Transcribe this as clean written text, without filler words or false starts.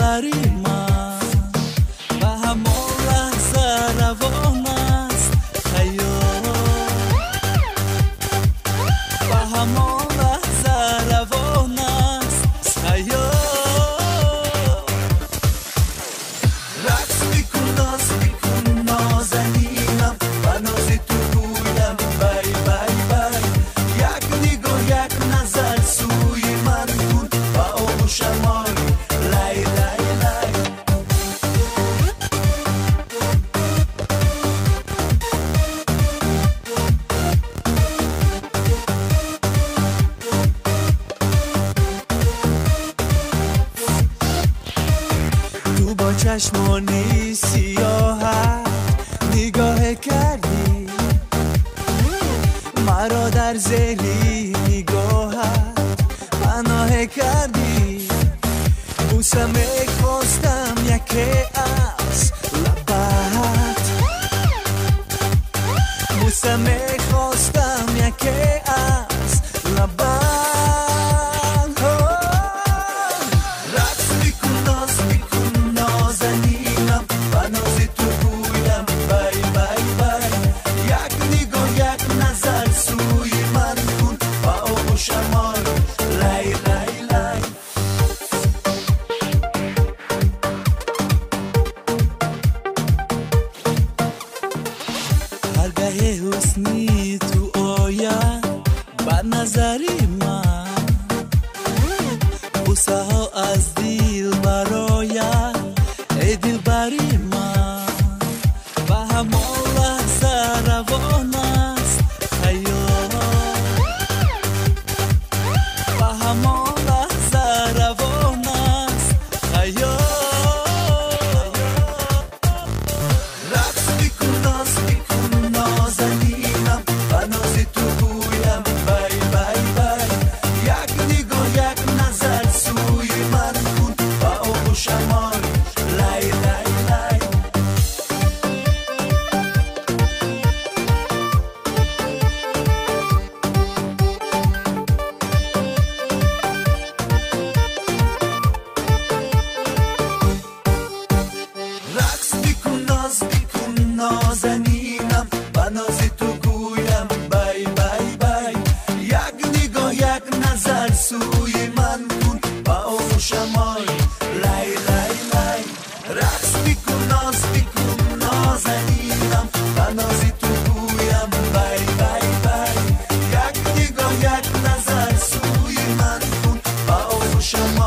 دلبری من و همان لحظه روان است خیال و همان لحظه روان است خیال رقص میکن ناز میکن نازنینم و ناز تو گویم بای بای بای یک نگاه یک نظر سوی من کن و آغوشم آری لای لای لای تو با چشمانی سیاهت نگاه کردی مرا در زیری نگاهت پناه کردی بوسه میخواستم یکی از لبت بوسه میخواستم یکی از لبت رقص میکن ناز میکن نازنینم و ناز تو گویم بای بای بای یک نگاه یک نظر سوی من کن و آغوشم آری لای لای لای هرگاه حسنی تو آید بر نظری من بوسه ها از دل براید ای دلبری من و همان لحظه روان است خیال و همان لحظه روان است خیال رقص میکن ناز میکن نازنینم و ناز تو گویم بای بای بای یک نگاه یک نظر سوی من کن و آغوشم آری لای لای لای رقص میکن ناز میکن نازنینم و ناز تو گویم بای بای بای یک نگاه یک نظر سوی من کن و آغوشم آری لای لای لای رقص میکن ناز میکن نازنینم و ناز تو گویم بای بای بای یک نگاه یک نظر سوی من کن و آغوشم